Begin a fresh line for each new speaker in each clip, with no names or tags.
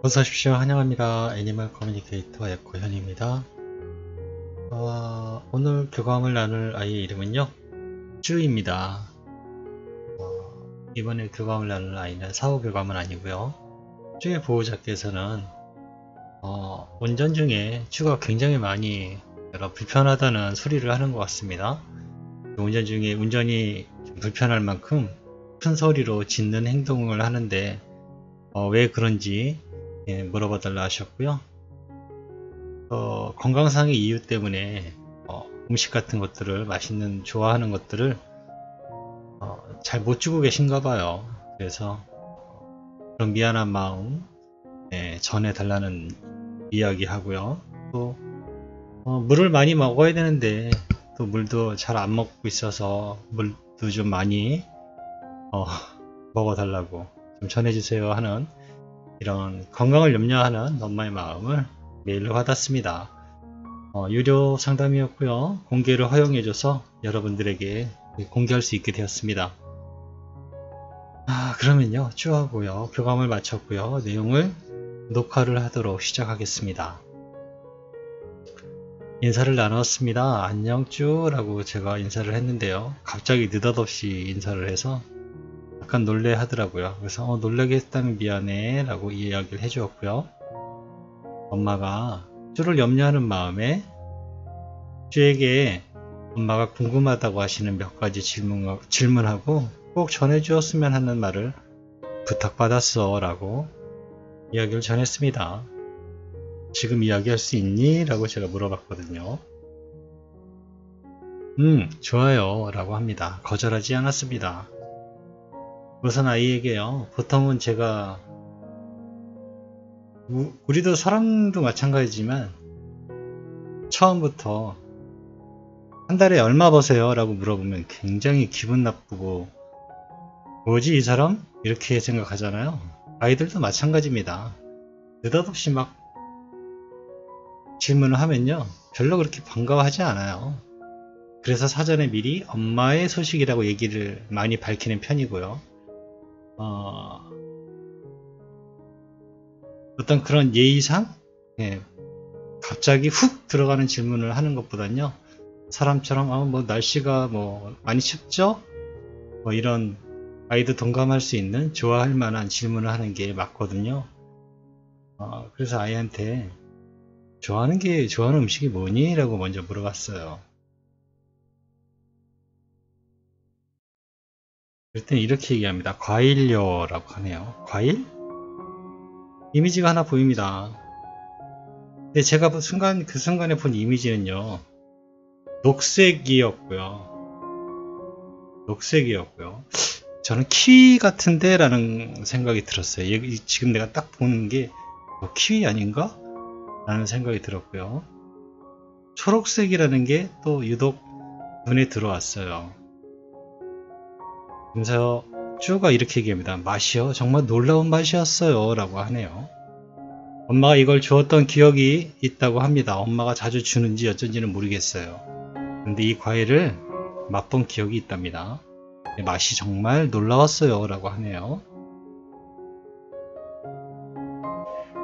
어서 오십시오. 환영합니다. 애니멀 커뮤니케이터 에코현입니다. 오늘 교감을 나눌 아이의 이름은요, 쭈입니다. 이번에 교감을 나눌 아이는 사후 교감은 아니고요. 쭈의 보호자께서는 운전 중에 쭈가 굉장히 많이 불편하다는 소리를 하는 것 같습니다. 운전 중에 운전이 불편할 만큼 큰 소리로 짖는 행동을 하는데 왜 그런지 물어봐 달라 하셨고요. 건강상의 이유 때문에 음식 같은 것들을 좋아하는 것들을 잘 못 주고 계신가 봐요. 그래서 그런 미안한 마음 전해 달라는 이야기 하고요. 또 물을 많이 먹어야 되는데 또 물도 잘 안 먹고 있어서 물도 좀 많이 먹어 달라고 좀 전해주세요 하는 이런 건강을 염려하는 엄마의 마음을 메일로 받았습니다. 유료 상담이었고요. 공개를 허용해줘서 여러분들에게 공개할 수 있게 되었습니다. 그러면요, 쭈하고요 교감을 마쳤고요, 내용을 녹화를 하도록 시작하겠습니다. 인사를 나눴습니다. 안녕 쭈 라고 제가 인사를 했는데요, 갑자기 느닷없이 인사를 해서 약간 놀래 하더라고요. 그래서 놀라게 했다면 미안해 라고 이야기를 해주었고요. 엄마가 쭈를 염려하는 마음에 쭈에게 엄마가 궁금하다고 하시는 몇 가지 질문하고 꼭 전해주었으면 하는 말을 부탁받았어 라고 이야기를 전했습니다. 지금 이야기할 수 있니? 라고 제가 물어봤거든요. 좋아요 라고 합니다. 거절하지 않았습니다. 우선 아이에게요, 보통은 제가 우리도 사람도 마찬가지지만 처음부터 한 달에 얼마 버세요? 라고 물어보면 굉장히 기분 나쁘고 뭐지 이 사람? 이렇게 생각하잖아요. 아이들도 마찬가지입니다. 느닷없이 막 질문을 하면요, 별로 그렇게 반가워하지 않아요. 그래서 사전에 미리 엄마의 소식이라고 얘기를 많이 밝히는 편이고요. 어떤 그런 예의상 갑자기 훅 들어가는 질문을 하는 것보단요, 사람처럼 뭐 날씨가 뭐 많이 춥죠? 뭐 이런 아이도 동감할 수 있는 좋아할 만한 질문을 하는 게 맞거든요. 그래서 아이한테 좋아하는 음식이 뭐니? 라고 먼저 물어봤어요. 그랬더니 이렇게 얘기합니다. 과일요 라고 하네요. 과일? 이미지가 하나 보입니다. 근데 제가 그 순간에 본 이미지는요, 녹색이었고요. 저는 키위 같은데 라는 생각이 들었어요. 지금 내가 딱 보는 게 키위 아닌가? 라는 생각이 들었고요. 초록색이라는 게 또 유독 눈에 들어왔어요. 그래서 쭈가 이렇게 얘기합니다. 맛이요? 정말 놀라운 맛이었어요 라고 하네요. 엄마가 이걸 주었던 기억이 있다고 합니다. 엄마가 자주 주는지 어쩐지는 모르겠어요. 근데 이 과일을 맛본 기억이 있답니다. 맛이 정말 놀라웠어요 라고 하네요.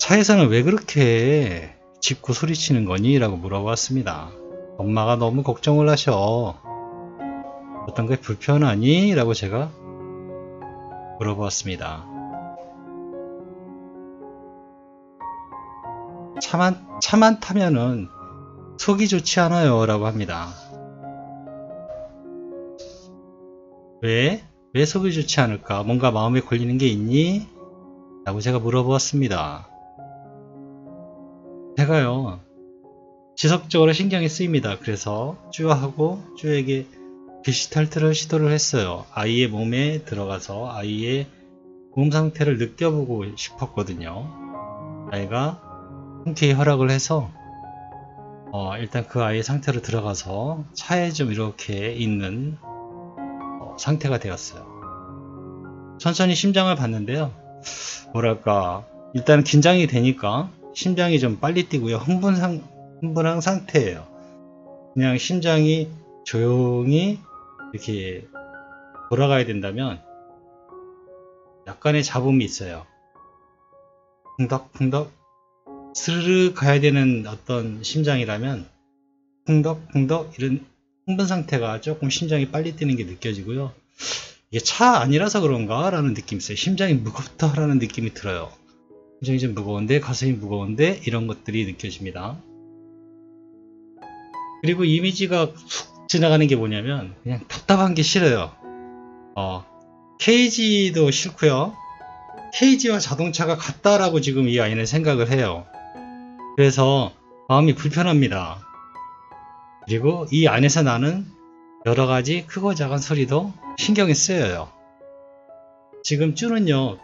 차에서는 왜 그렇게 짖고 소리치는 거니? 라고 물어봤습니다. 엄마가 너무 걱정을 하셔. 어떤 게 불편하니? 라고 제가 물어보았습니다. 차만 타면은 속이 좋지 않아요 라고 합니다. 왜 속이 좋지 않을까? 뭔가 마음에 걸리는 게 있니? 라고 제가 물어보았습니다. 제가요, 지속적으로 신경이 쓰입니다. 그래서 쭈에게 게시탈트를 시도를 했어요. 아이의 몸에 들어가서 아이의 몸 상태를 느껴보고 싶었거든요. 아이가 흔쾌히 허락을 해서 일단 그 아이의 상태로 들어가서 차에 좀 이렇게 있는 상태가 되었어요. 천천히 심장을 봤는데요, 뭐랄까, 일단 긴장이 되니까 심장이 좀 빨리 뛰고요. 흥분한 상태예요. 그냥 심장이 조용히 이렇게 돌아가야 된다면 약간의 잡음이 있어요. 쿵덕쿵덕 스르르 가야 되는 어떤 심장이라면 쿵덕쿵덕 이런 흥분 상태가 조금 심장이 빨리 뛰는 게 느껴지고요. 이게 차 아니라서 그런가 라는 느낌이 있어요. 심장이 무겁다 라는 느낌이 들어요. 심장이 좀 무거운데, 가슴이 무거운데, 이런 것들이 느껴집니다. 그리고 이미지가 쑥 지나가는 게 뭐냐면 그냥 답답한 게 싫어요. 케이지도 싫고요. 케이지와 자동차가 같다라고 지금 이 아이는 생각을 해요. 그래서 마음이 불편합니다. 그리고 이 안에서 나는 여러가지 크고 작은 소리도 신경이 쓰여요. 지금 쭈는요,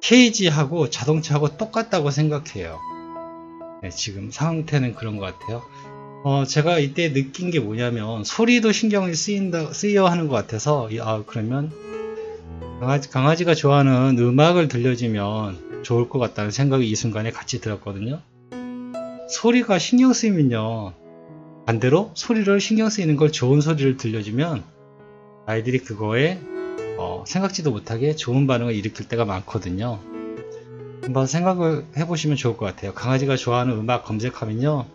케이지하고 자동차하고 똑같다고 생각해요. 네, 지금 상태는 그런 것 같아요. 제가 이때 느낀 게 뭐냐면 소리도 신경이 쓰여 하는 것 같아서 그러면 강아지가 좋아하는 음악을 들려주면 좋을 것 같다는 생각이 이 순간에 같이 들었거든요. 소리가 신경 쓰이면요, 반대로 소리를 신경 쓰이는 걸 좋은 소리를 들려주면 아이들이 그거에 생각지도 못하게 좋은 반응을 일으킬 때가 많거든요. 한번 생각을 해보시면 좋을 것 같아요. 강아지가 좋아하는 음악 검색하면요,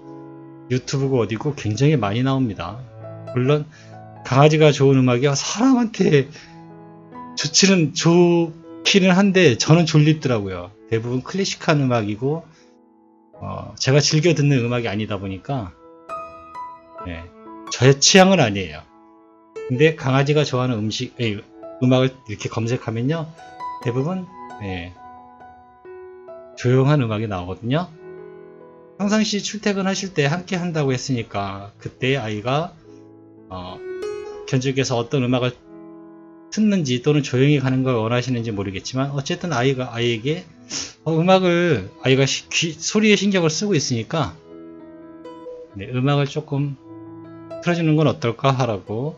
유튜브고 어디고 굉장히 많이 나옵니다. 물론 강아지가 좋은 음악이 사람한테 좋기는 한데 저는 졸립더라고요. 대부분 클래식한 음악이고 제가 즐겨 듣는 음악이 아니다 보니까 저의 취향은 아니에요. 근데 강아지가 좋아하는 음악을 이렇게 검색하면요, 대부분 조용한 음악이 나오거든요. 평상시 출퇴근하실 때 함께 한다고 했으니까 그때 아이가 견적에서 어떤 음악을 듣는지 또는 조용히 가는 걸 원하시는지 모르겠지만 어쨌든 아이에게 음악을 아이가 소리에 신경을 쓰고 있으니까 음악을 조금 틀어주는 건 어떨까 하라고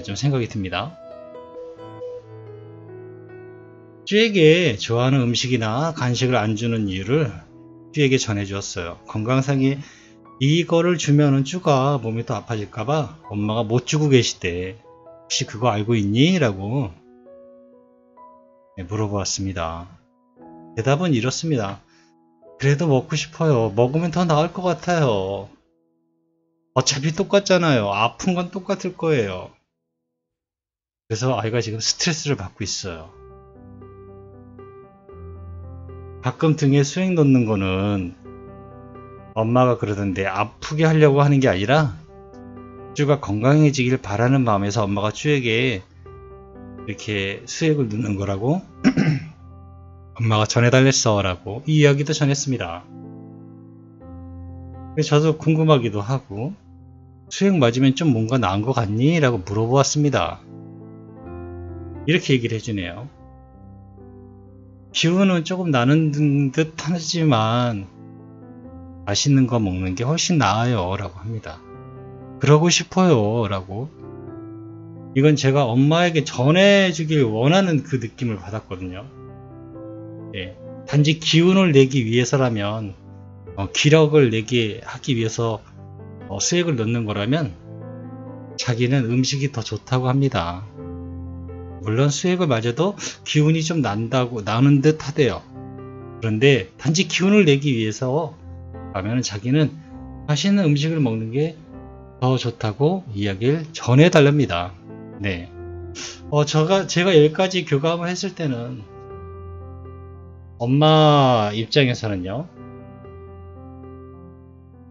좀 생각이 듭니다. 쥐에게 좋아하는 음식이나 간식을 안 주는 이유를 쥐에게 전해 주었어요. 건강상에 이거를 주면은 쥐가 몸이 더 아파질까봐 엄마가 못 주고 계시대. 혹시 그거 알고 있니? 라고 물어보았습니다. 대답은 이렇습니다. 그래도 먹고 싶어요. 먹으면 더 나을 것 같아요. 어차피 똑같잖아요. 아픈 건 똑같을 거예요. 그래서 아이가 지금 스트레스를 받고 있어요. 가끔 등에 수액 넣는 거는 엄마가 그러던데 아프게 하려고 하는 게 아니라 쥐가 건강해지길 바라는 마음에서 엄마가 쥐에게 이렇게 수액을 넣는 거라고 엄마가 전해달랬어 라고 이 이야기도 전했습니다. 저도 궁금하기도 하고 수액 맞으면 좀 뭔가 나은 것 같니? 라고 물어보았습니다. 이렇게 얘기를 해주네요. 기운은 조금 나는 듯 하지만 맛있는 거 먹는 게 훨씬 나아요 라고 합니다. 그러고 싶어요 라고. 이건 제가 엄마에게 전해주길 원하는 그 느낌을 받았거든요. 단지 기운을 내기 위해서라면 기력을 내게 하기 위해서 수액을 넣는 거라면 자기는 음식이 더 좋다고 합니다. 물론 수액을 맞아도 기운이 좀 나는 듯 하대요. 그런데 단지 기운을 내기 위해서 하면 자기는 맛있는 음식을 먹는 게 더 좋다고 이야기를 전해달랍니다. 네. 제가 여기까지 교감을 했을 때는 엄마 입장에서는요,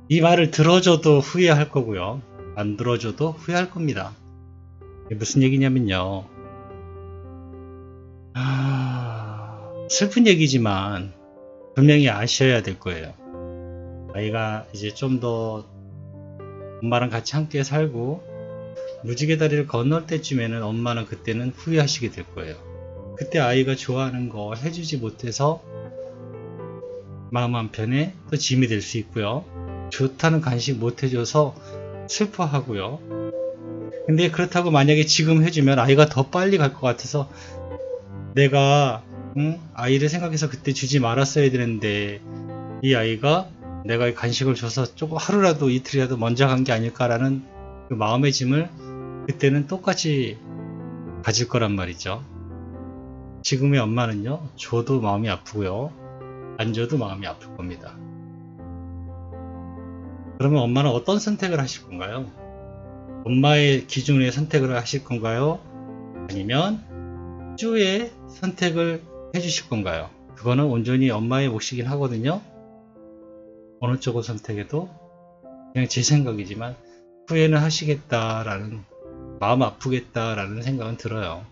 이 말을 들어줘도 후회할 거고요, 안 들어줘도 후회할 겁니다. 무슨 얘기냐면요, 슬픈 얘기지만 분명히 아셔야 될 거예요. 아이가 이제 좀 더 엄마랑 같이 함께 살고 무지개 다리를 건널 때쯤에는 엄마는 그때는 후회하시게 될 거예요. 그때 아이가 좋아하는 거 해주지 못해서 마음 한편에 또 짐이 될 수 있고요, 좋다는 간식 못 해줘서 슬퍼하고요. 근데 그렇다고 만약에 지금 해주면 아이가 더 빨리 갈 것 같아서 내가 아이를 생각해서 그때 주지 말았어야 되는데 이 아이가 내가 간식을 줘서 조금 하루라도 이틀이라도 먼저 간 게 아닐까라는 그 마음의 짐을 그때는 똑같이 가질 거란 말이죠. 지금의 엄마는요, 줘도 마음이 아프고요, 안 줘도 마음이 아플 겁니다. 그러면 엄마는 어떤 선택을 하실 건가요? 엄마의 기준의 선택을 하실 건가요? 아니면 쭈의 선택을 해주실 건가요? 그거는 온전히 엄마의 몫이긴 하거든요. 어느 쪽을 선택해도 그냥 제 생각이지만 후회는 하시겠다라는, 마음 아프겠다라는 생각은 들어요.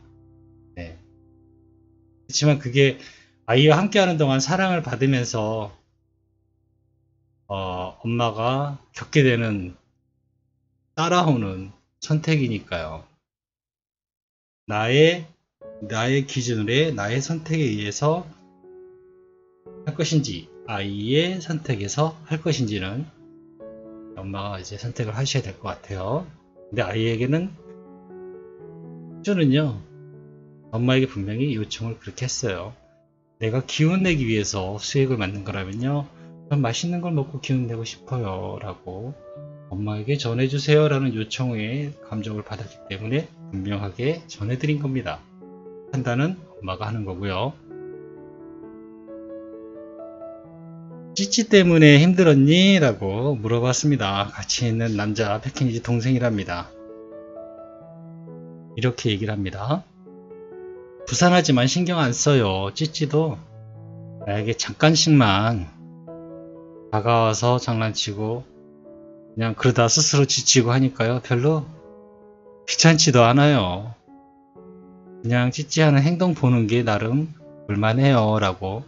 네. 그렇지만 그게 아이와 함께 하는 동안 사랑을 받으면서 엄마가 겪게 되는, 따라오는 선택이니까요. 나의 기준에, 나의 선택에 의해서 할 것인지, 아이의 선택에서 할 것인지는 엄마가 이제 선택을 하셔야 될 것 같아요. 근데 아이에게는, 쭈는요, 엄마에게 분명히 요청을 그렇게 했어요. 내가 기운 내기 위해서 수액을 만든 거라면요, 전 맛있는 걸 먹고 기운 내고 싶어요 라고 엄마에게 전해주세요 라는 요청의 감정을 받았기 때문에 분명하게 전해드린 겁니다. 판단은 엄마가 하는 거고요. 찌찌 때문에 힘들었니? 라고 물어봤습니다. 같이 있는 남자 패키니지 동생이랍니다. 이렇게 얘기를 합니다. 부산하지만 신경 안 써요. 찌찌도 나에게 잠깐씩만 다가와서 장난치고 그냥 그러다 스스로 지치고 하니까요, 별로 귀찮지도 않아요. 그냥 찌찌하는 행동 보는 게 나름 볼만해요 라고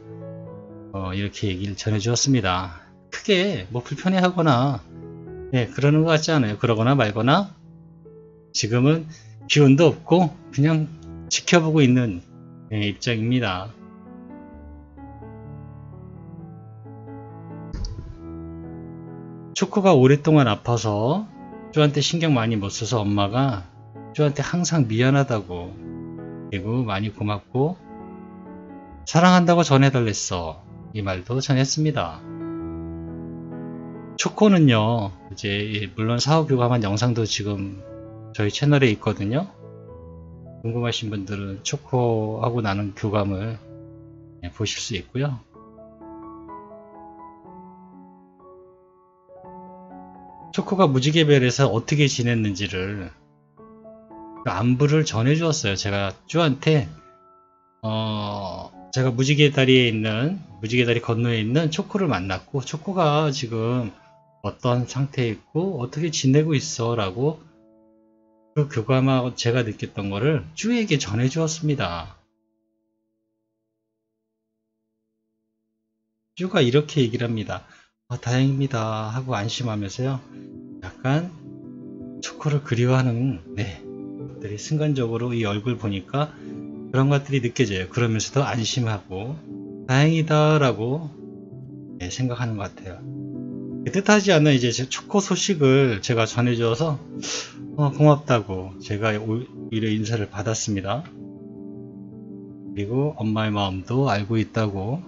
이렇게 얘기를 전해 주었습니다. 크게 뭐 불편해 하거나 그러는 것 같지 않아요. 그러거나 말거나 지금은 기운도 없고 그냥 지켜보고 있는 입장입니다. 초코가 오랫동안 아파서 쭈한테 신경 많이 못 써서 엄마가 쭈한테 항상 미안하다고, 그리고 많이 고맙고 사랑한다고 전해달랬어, 이 말도 전했습니다. 초코는요, 이제 물론 사후 교감한 영상도 지금 저희 채널에 있거든요. 궁금하신 분들은 초코하고 나는 교감을 보실 수 있고요. 초코가 무지개별에서 어떻게 지냈는지를, 그 안부를 전해 주었어요. 제가 쭈한테 제가 무지개다리 건너에 있는 초코를 만났고, 초코가 지금 어떤 상태에 있고 어떻게 지내고 있어 라고 그 교감하고 제가 느꼈던 거를 쭈에게 전해 주었습니다. 쭈가 이렇게 얘기를 합니다. 다행입니다 하고 안심하면서요, 약간 초코를 그리워하는 것들이 순간적으로 이 얼굴 보니까 그런 것들이 느껴져요. 그러면서도 안심하고 다행이다 라고 생각하는 것 같아요. 뜻하지 않은 이제 초코 소식을 제가 전해주어서 고맙다고 제가 오히려 인사를 받았습니다. 그리고 엄마의 마음도 알고 있다고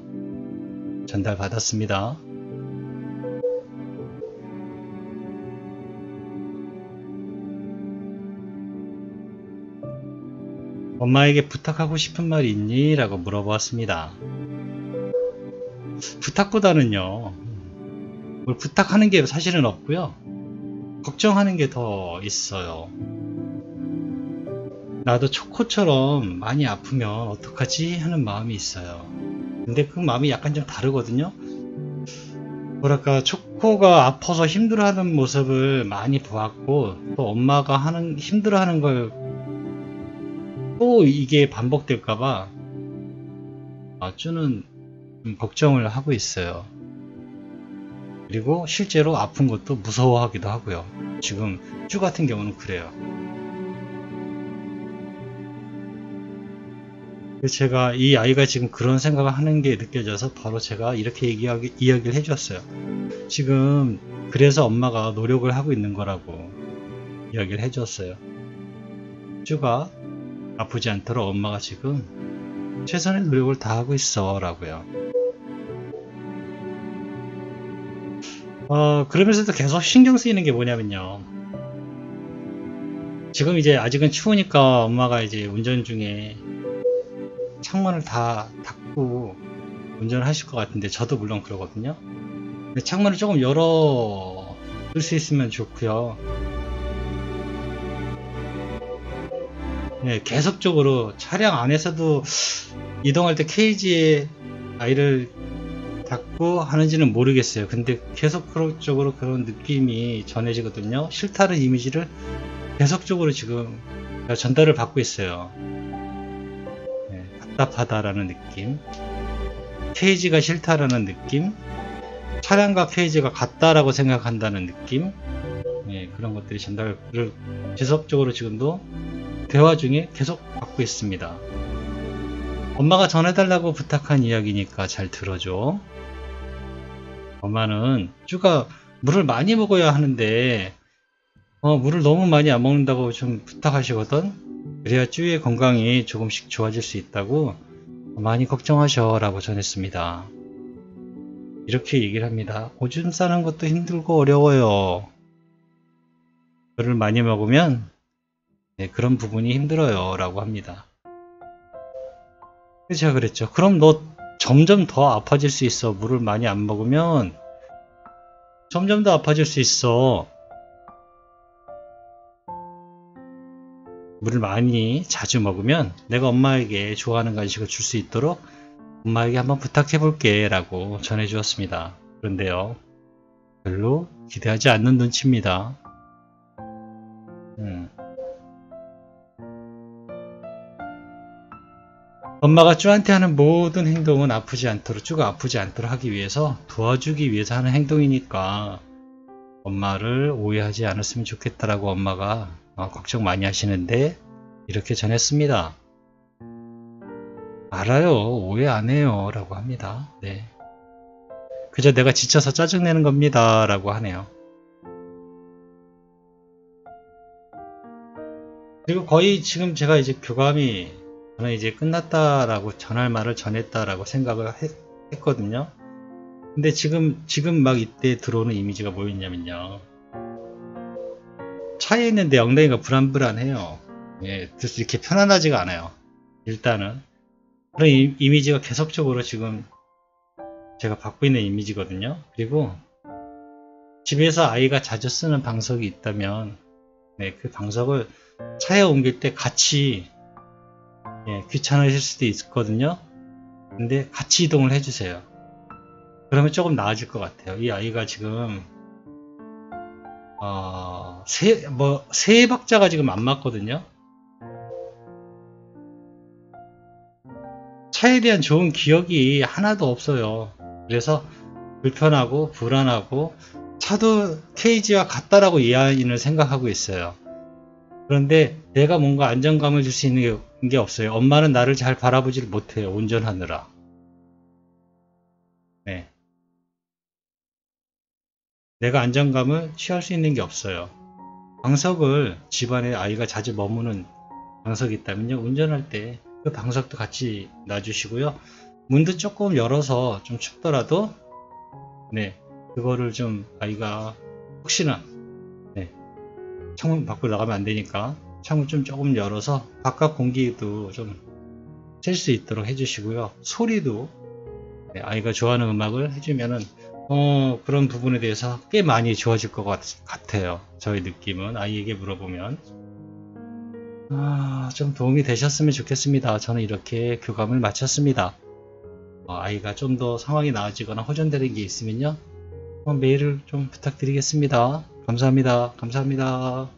전달받았습니다. 엄마에게 부탁하고 싶은 말이 있니? 라고 물어보았습니다. 부탁보다는요, 뭘 부탁하는 게 사실은 없고요, 걱정하는 게 더 있어요. 나도 초코처럼 많이 아프면 어떡하지? 하는 마음이 있어요. 근데 그 마음이 약간 좀 다르거든요. 뭐랄까, 초코가 아파서 힘들어하는 모습을 많이 보았고, 또 엄마가 힘들어하는 걸 또 이게 반복될까봐 쭈는 걱정을 하고 있어요. 그리고 실제로 아픈 것도 무서워하기도 하고요. 지금 쭈 같은 경우는 그래요. 제가 이 아이가 지금 그런 생각을 하는 게 느껴져서 바로 제가 이렇게 이야기를 해줬어요. 지금 그래서 엄마가 노력을 하고 있는 거라고 이야기를 해줬어요. 쭈가 아프지 않도록 엄마가 지금 최선의 노력을 다하고 있어 라고요. 그러면서도 계속 신경 쓰이는 게 뭐냐면요, 지금 이제 아직은 추우니까 엄마가 이제 운전 중에 창문을 다 닫고 운전을 하실 것 같은데, 저도 물론 그러거든요. 근데 창문을 조금 열어 둘 수 있으면 좋고요. 네, 계속적으로 차량 안에서도 이동할 때 케이지에 아이를 닫고 하는지는 모르겠어요. 근데 계속적으로 그런 느낌이 전해지거든요. 싫다는 이미지를 계속적으로 지금 전달을 받고 있어요. 네, 답답하다라는 느낌, 케이지가 싫다라는 느낌, 차량과 케이지가 같다라고 생각한다는 느낌, 네, 그런 것들이 전달을 지속적으로 지금도 대화 중에 계속 받고 있습니다. 엄마가 전해달라고 부탁한 이야기니까 잘 들어줘. 엄마는 쭈가 물을 많이 먹어야 하는데 물을 너무 많이 안 먹는다고 좀 부탁하시거든. 그래야 쭈의 건강이 조금씩 좋아질 수 있다고 많이 걱정하셔 라고 전했습니다. 이렇게 얘기를 합니다. 오줌 싸는 것도 힘들고 어려워요. 물을 많이 먹으면 그런 부분이 힘들어요 라고 합니다. 제가 그랬죠. 그럼 너 점점 더 아파질 수 있어. 물을 많이 안 먹으면 점점 더 아파질 수 있어. 물을 많이 자주 먹으면 내가 엄마에게 좋아하는 간식을 줄 수 있도록 엄마에게 한번 부탁해 볼게 라고 전해 주었습니다. 그런데요, 별로 기대하지 않는 눈치입니다. 엄마가 쭈한테 하는 모든 행동은 쭈가 아프지 않도록 하기 위해서, 도와주기 위해서 하는 행동이니까 엄마를 오해하지 않았으면 좋겠다라고 엄마가 걱정 많이 하시는데 이렇게 전했습니다. 알아요. 오해 안 해요 라고 합니다. 네. 그저 내가 지쳐서 짜증내는 겁니다 라고 하네요. 그리고 거의 지금 제가 이제 교감이 저는 이제 끝났다라고 전할 말을 전했다라고 생각을 했거든요. 근데 지금 막 이때 들어오는 이미지가 뭐였냐면요, 차에 있는데 엉덩이가 불안불안해요. 예, 그래서 이렇게 편안하지가 않아요. 일단은 그런 이미지가 계속적으로 지금 제가 받고 있는 이미지거든요. 그리고 집에서 아이가 자주 쓰는 방석이 있다면 그 방석을 차에 옮길 때 같이 귀찮으실 수도 있거든요. 근데 같이 이동을 해주세요. 그러면 조금 나아질 것 같아요. 이 아이가 지금 세 박자가 지금 안 맞거든요. 차에 대한 좋은 기억이 하나도 없어요. 그래서 불편하고 불안하고 차도 케이지와 같다라고 이 아이는 생각하고 있어요. 그런데 내가 뭔가 안정감을 줄 수 있는 게 없어요. 엄마는 나를 잘 바라보질 못해요. 운전하느라. 네. 내가 안정감을 취할 수 있는 게 없어요. 방석을, 집안에 아이가 자주 머무는 방석이 있다면요, 운전할 때 그 방석도 같이 놔주시고요. 문도 조금 열어서 좀 춥더라도 그거를 좀 아이가 혹시나 창문 밖으로 나가면 안 되니까 창문 좀 조금 열어서 바깥 공기도 좀 쐴 수 있도록 해주시고요. 소리도 아이가 좋아하는 음악을 해주면은 그런 부분에 대해서 꽤 많이 좋아질 것 같아요. 저희 느낌은, 아이에게 물어보면. 좀 도움이 되셨으면 좋겠습니다. 저는 이렇게 교감을 마쳤습니다. 아이가 좀 더 상황이 나아지거나 호전되는 게 있으면요, 메일을 좀 부탁드리겠습니다. 감사합니다. 감사합니다.